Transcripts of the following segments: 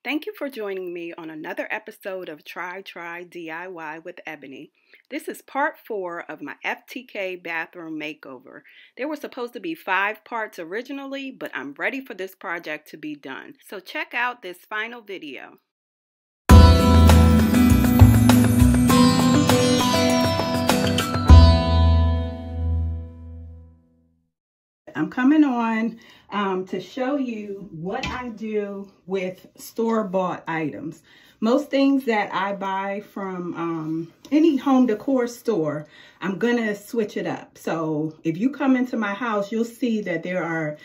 Thank you for joining me on another episode of Try DIY with Ebony. This is part 4 of my FTK bathroom makeover. There were supposed to be 5 parts originally, but I'm ready for this project to be done. So check out this final video. I'm coming on to show you what I do with store-bought items. Most things that I buy from any home decor store, I'm gonna switch it up. So if you come into my house, you'll see that there are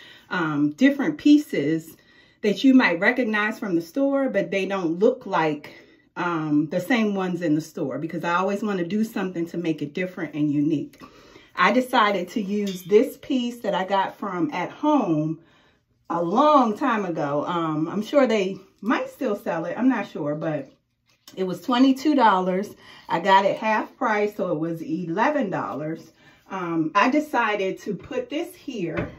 different pieces that you might recognize from the store, but they don't look like the same ones in the store, because I always want to do something to make it different and unique. I decided to use this piece that I got from at home a long time ago. I'm sure they might still sell it. I'm not sure, but it was $22. I got it half price, so it was $11. I decided to put this here,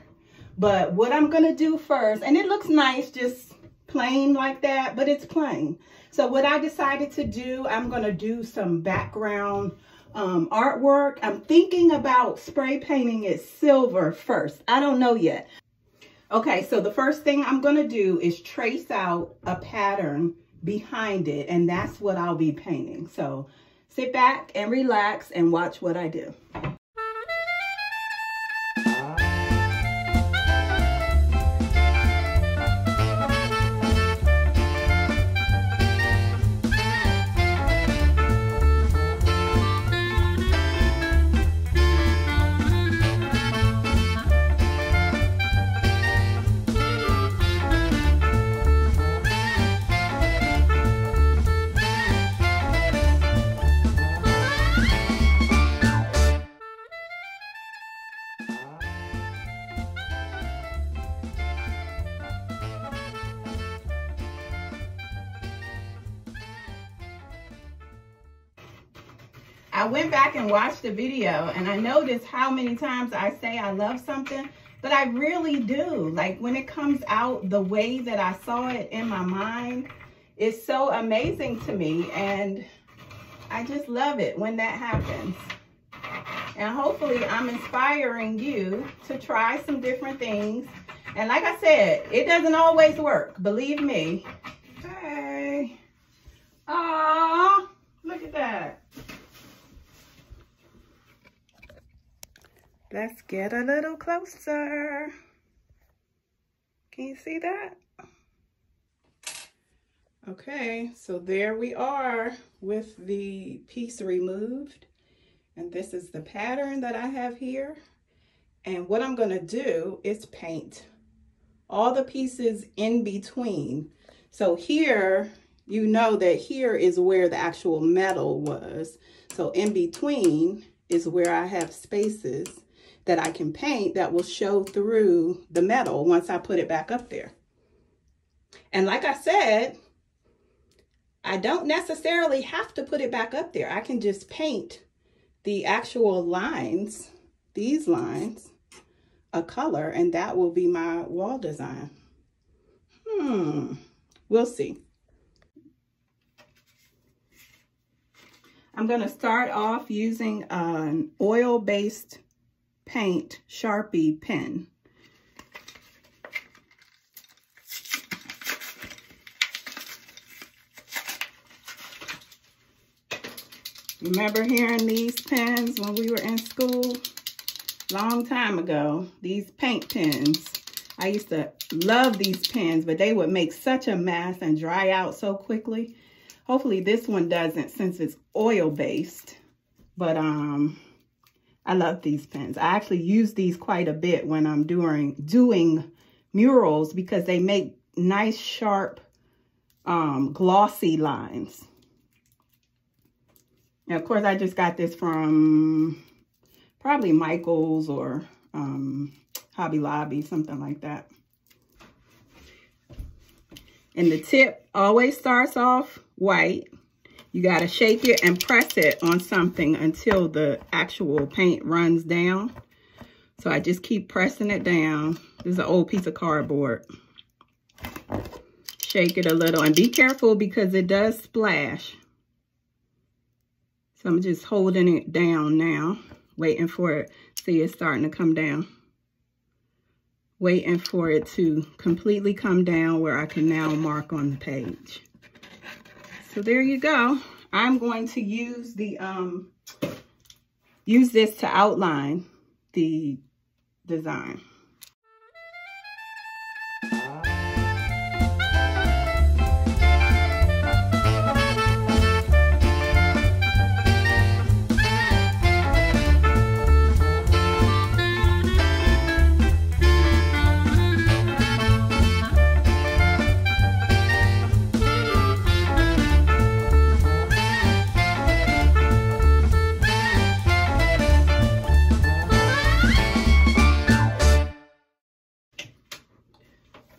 but what I'm going to do first, and it looks nice just plain like that, but it's plain. So what I decided to do, I'm going to do some background artwork. I'm thinking about spray painting it silver first. I don't know yet. Okay, so the first thing I'm going to do is trace out a pattern behind it, and that's what I'll be painting. So sit back and relax and watch what I do. I went back and watched the video, and I noticed how many times I say I love something, but I really do. Like, when it comes out the way that I saw it in my mind, it's so amazing to me, and I just love it when that happens. And hopefully I'm inspiring you to try some different things. And like I said, it doesn't always work, believe me. Okay. Aww, look at that. Let's get a little closer. Can you see that? Okay, so there we are with the piece removed. And this is the pattern that I have here. And what I'm gonna do is paint all the pieces in between. So here, you know that here is where the actual metal was. So in between is where I have spaces that I can paint that will show through the metal once I put it back up there. And like I said, I don't necessarily have to put it back up there. I can just paint the actual lines, these lines, a color, and that will be my wall design. We'll see. I'm gonna start off using an oil-based paint Sharpie pen. Remember hearing these pens when we were in school? Long time ago, these paint pens. I used to love these pens, but they would make such a mess and dry out so quickly. Hopefully this one doesn't, since it's oil-based. But I love these pens. I actually use these quite a bit when I'm doing murals, because they make nice, sharp, glossy lines. And of course, I just got this from probably Michael's or Hobby Lobby, something like that. And the tip always starts off white. You got to shake it and press it on something until the actual paint runs down. So I just keep pressing it down. This is an old piece of cardboard. shake it a little. And be careful because it does splash. So I'm just holding it down now, waiting for it. See, it's starting to come down. Waiting for it to completely come down where I can now mark on the page. So there you go. I'm going to use the use this to outline the design.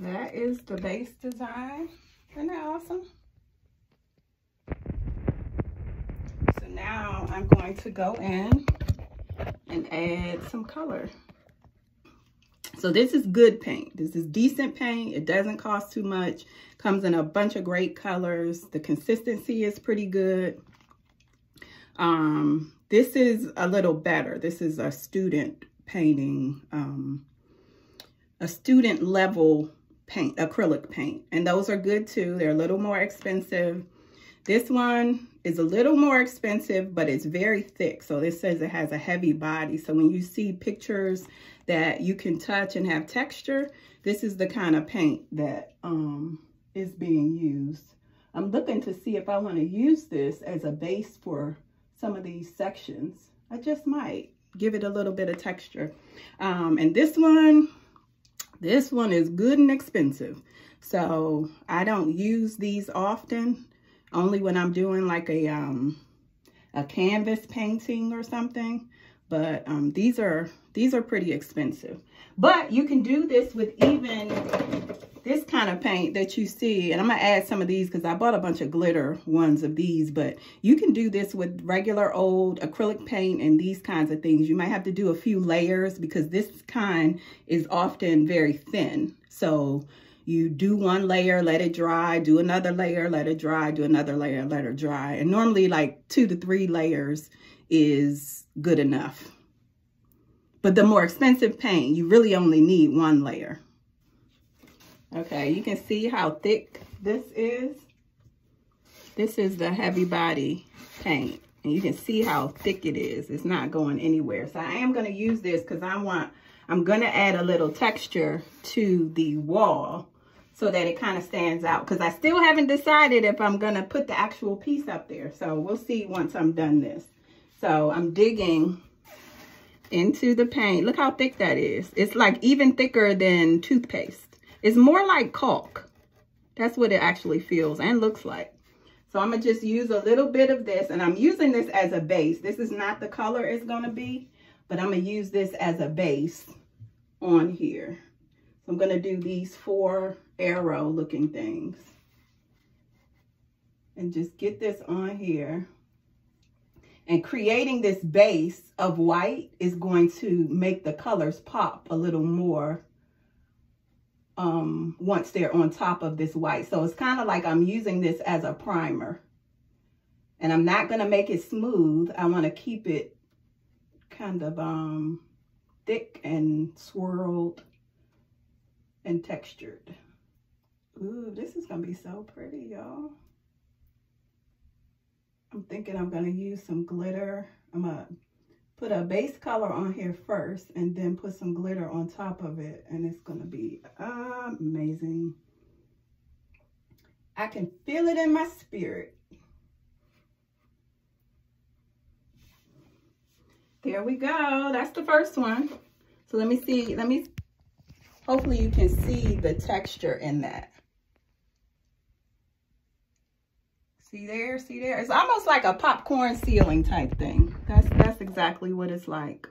That is the base design. Isn't that awesome? So now I'm going to go in and add some color. So this is good paint. This is decent paint. It doesn't cost too much. Comes in a bunch of great colors. The consistency is pretty good. This is a little better. This is a student painting, a student level paint, acrylic paint. And those are good too. They're a little more expensive. This one is a little more expensive, but it's very thick. So this says it has a heavy body. So when you see pictures that you can touch and have texture, this is the kind of paint that is being used. I'm looking to see if I want to use this as a base for some of these sections. I just might give it a little bit of texture. And this one is good and expensive. So I don't use these often, only when I'm doing like a canvas painting or something. But these are pretty expensive. But you can do this with even this kind of paint that you see. And I'm gonna add some of these because I bought a bunch of glitter ones of these. But you can do this with regular old acrylic paint and these kinds of things. You might have to do a few layers because this kind is often very thin. So you do one layer, let it dry, do another layer, let it dry, do another layer, let it dry. And normally like 2 to 3 layers is good enough. But the more expensive paint, you really only need 1 layer. Okay, you can see how thick this is. This is the heavy body paint. And you can see how thick it is. It's not going anywhere. So I am going to use this because I'm going to add a little texture to the wall so that it kind of stands out. Because I still haven't decided if I'm going to put the actual piece up there. So we'll see once I'm done this. So I'm digging into the paint. Look how thick that is. It's like even thicker than toothpaste. It's more like caulk. That's what it actually feels and looks like. So I'm going to just use a little bit of this. And I'm using this as a base. This is not the color it's going to be. But I'm going to use this as a base on here. So I'm going to do these 4 arrow looking things. And just get this on here. And creating this base of white is going to make the colors pop a little more once they're on top of this white. So it's kind of like I'm using this as a primer. And I'm not going to make it smooth. I want to keep it kind of thick and swirled and textured. Ooh, this is going to be so pretty, y'all. I'm thinking I'm going to use some glitter. I'm going to put a base color on here first and then put some glitter on top of it. And it's going to be amazing. I can feel it in my spirit. There we go. That's the first one. So let me see. Hopefully you can see the texture in that. See there, see there? It's almost like a popcorn ceiling type thing. That's exactly what it's like.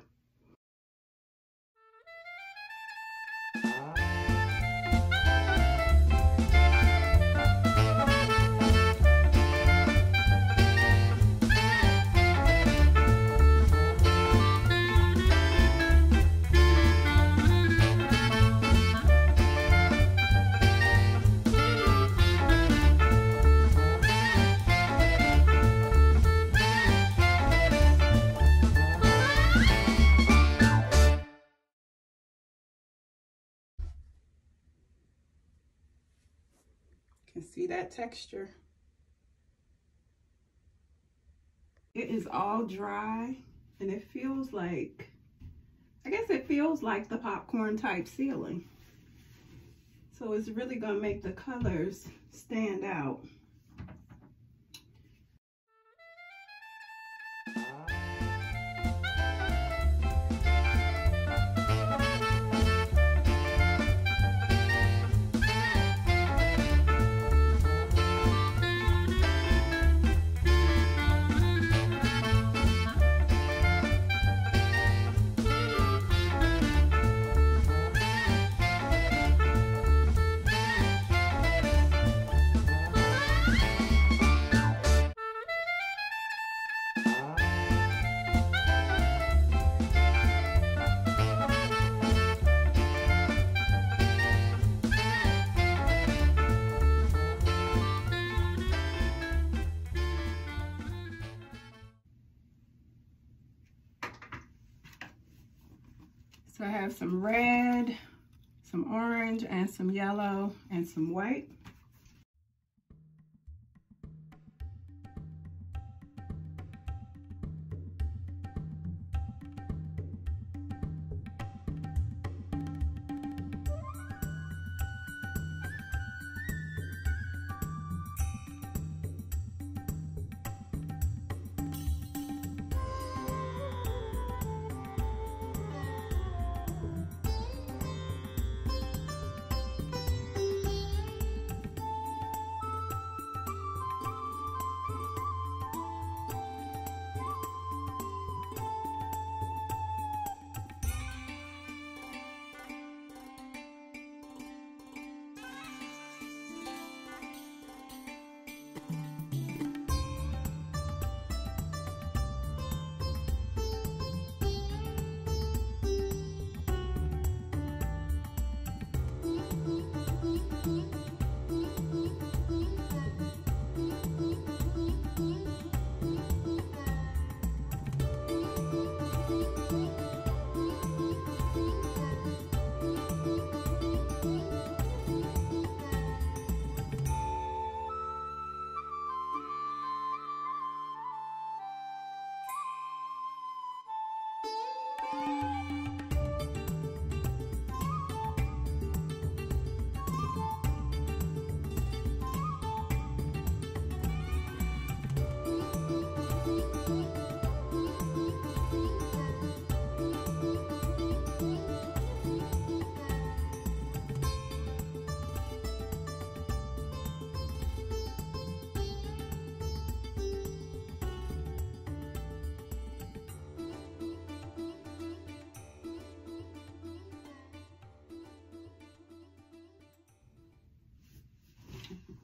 can see that texture. It is all dry and it feels like, I guess it feels like the popcorn type ceiling. So it's really gonna make the colors stand out. So I have some red, some orange, and some yellow, and some white.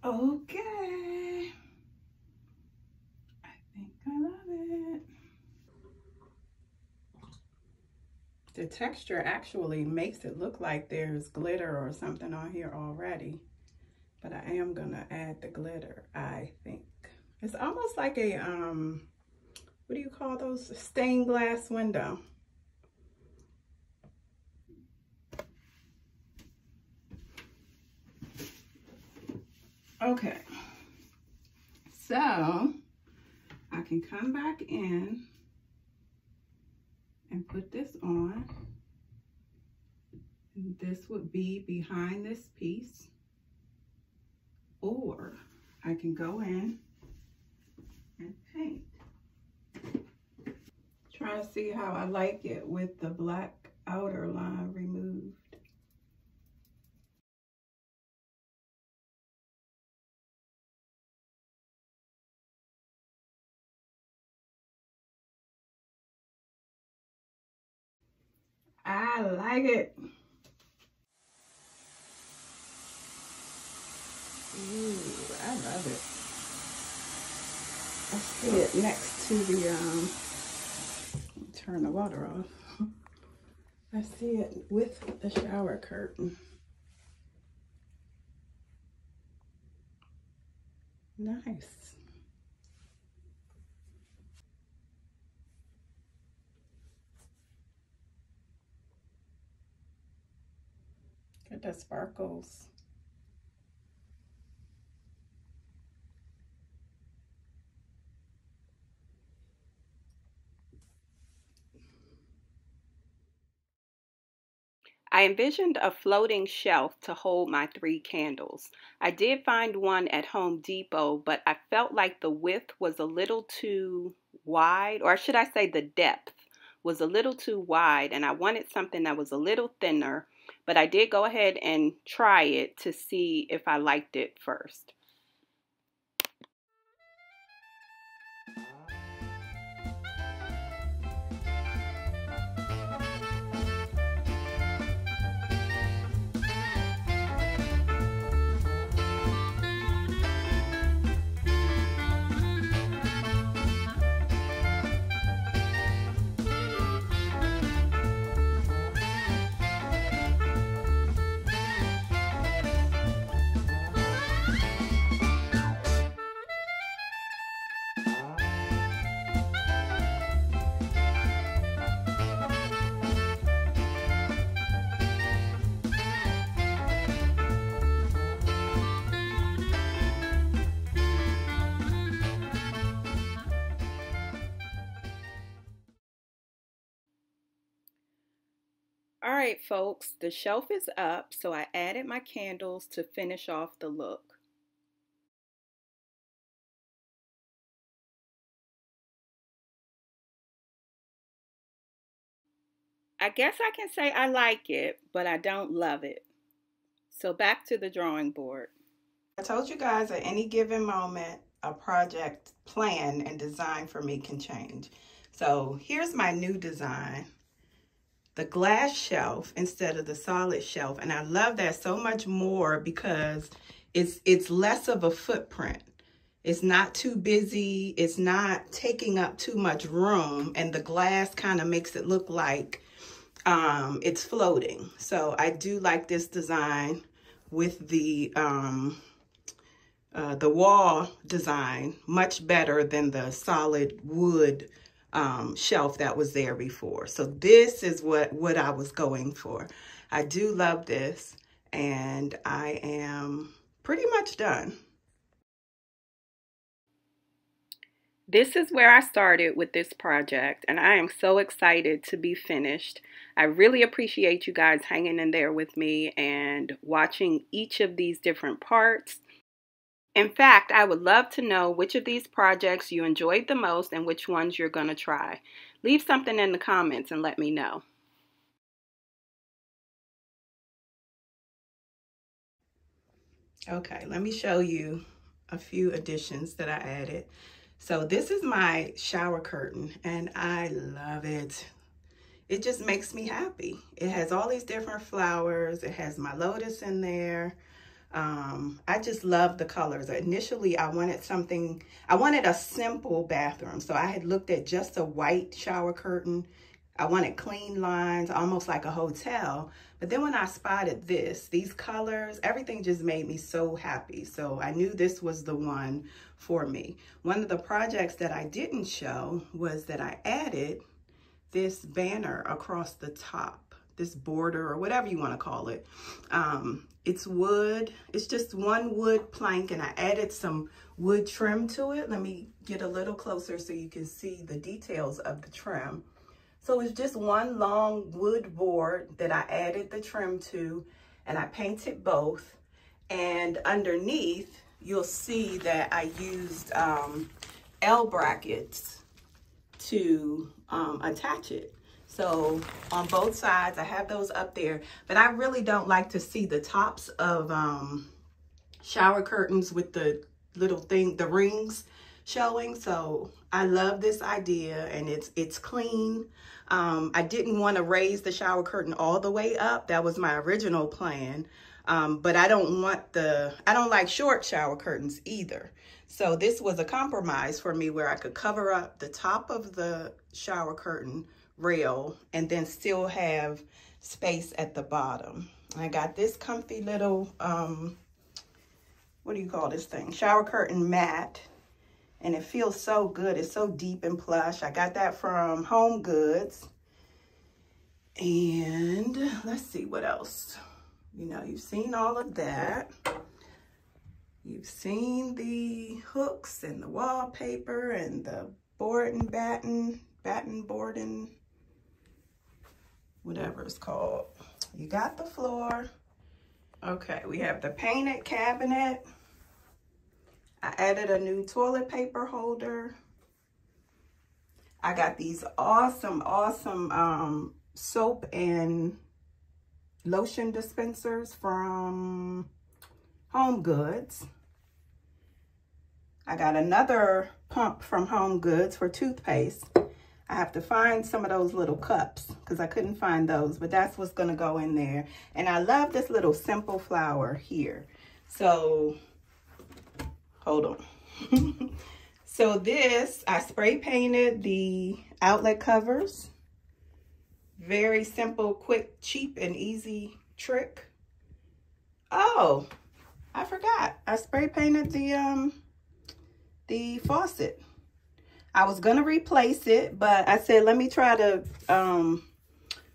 Okay, I think I love it. The texture actually makes it look like there's glitter or something on here already, but I am gonna add the glitter, I think. It's almost like a, what do you call those? Stained glass window. Okay, so I can come back in and put this on. And this would be behind this piece. Or I can go in and paint. Try to see how I like it with the black outer line removed. I like it. Ooh, I love it. I see it next to the, turn the water off. I see it with the shower curtain. Nice. Get the sparkles. I envisioned a floating shelf to hold my 3 candles. I did find one at Home Depot, but I felt like the width was a little too wide, or should I say the depth was a little too wide, and I wanted something that was a little thinner, but I did go ahead and try it to see if I liked it first. All right, folks, the shelf is up, so I added my candles to finish off the look. I guess I can say I like it, but I don't love it. So back to the drawing board. I told you guys at any given moment, a project plan and design for me can change. So here's my new design. The glass shelf instead of the solid shelf. And I love that so much more because it's less of a footprint. It's not too busy. It's not taking up too much room. And the glass kind of makes it look like it's floating. So I do like this design with the wall design much better than the solid wood shelf that was there before. So this is what I was going for. I do love this, and I am pretty much done. This is where I started with this project, and I am so excited to be finished. I really appreciate you guys hanging in there with me and watching each of these different parts. In fact, I would love to know which of these projects you enjoyed the most and which ones you're going to try. Leave something in the comments and let me know. Okay, let me show you a few additions that I added. So this is my shower curtain, and I love it. It just makes me happy. It has all these different flowers. It has my lotus in there. I just love the colors. Initially, I wanted a simple bathroom. So I had looked at just a white shower curtain. I wanted clean lines, almost like a hotel. But then when I spotted these colors, everything just made me so happy. So I knew this was the one for me. One of the projects that I didn't show was that I added this banner across the top, this border or whatever you want to call it. It's wood. It's just one wood plank, and I added some wood trim to it. Let me get a little closer so you can see the details of the trim. So it's just one long wood board that I added the trim to, and I painted both. And underneath, you'll see that I used L brackets to attach it. So on both sides, I have those up there, but I really don't like to see the tops of shower curtains with the little thing, the rings showing. So I love this idea, and it's clean. I didn't want to raise the shower curtain all the way up. That was my original plan. But I don't like short shower curtains either. So this was a compromise for me where I could cover up the top of the shower curtain rail and then still have space at the bottom. I got this comfy little, what do you call this thing? Shower curtain mat. And it feels so good. It's so deep and plush. I got that from Home Goods. And let's see what else. You know, you've seen all of that. You've seen the hooks and the wallpaper and the board and batten board and whatever it's called. you got the floor. Okay, we have the painted cabinet. I added a new toilet paper holder. I got these awesome soap and lotion dispensers from Home Goods. I got another pump from Home Goods for toothpaste. I have to find some of those little cups because I couldn't find those, but that's what's going to go in there. And I love this little simple flower here. So, hold on. So this, I spray painted the outlet covers. Very simple, quick, cheap, and easy trick. Oh, I forgot. I spray painted the faucet. I was gonna replace it, but I said, let me try to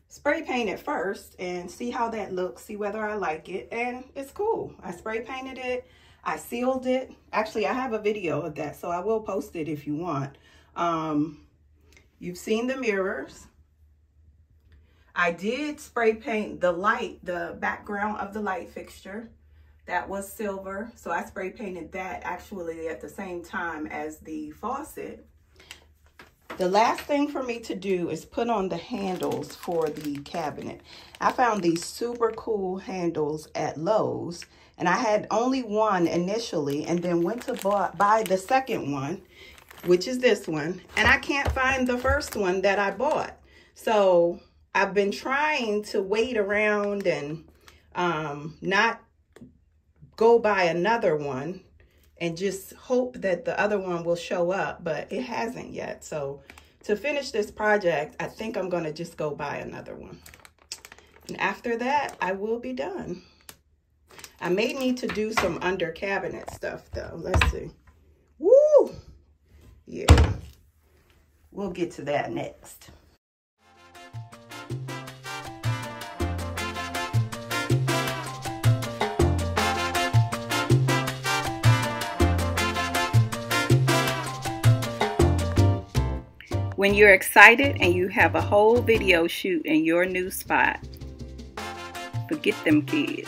spray paint it first and see how that looks, see whether I like it, and it's cool. I spray painted it, I sealed it. Actually, I have a video of that, so I will post it if you want. You've seen the mirrors. I did spray paint the light, the background of the light fixture. That was silver, so I spray painted that actually at the same time as the faucet. The last thing for me to do is put on the handles for the cabinet. I found these super cool handles at Lowe's, and I had only one initially and then went to buy the second one, which is this one, and I can't find the first one that I bought. So I've been trying to wait around and not go buy another one and just hope that the other one will show up, but it hasn't yet. So to finish this project, I think I'm gonna just go buy another one. And after that, I will be done. I may need to do some under cabinet stuff though. Let's see. Woo! Yeah, we'll get to that next. When you're excited and you have a whole video shoot in your new spot, forget them kids.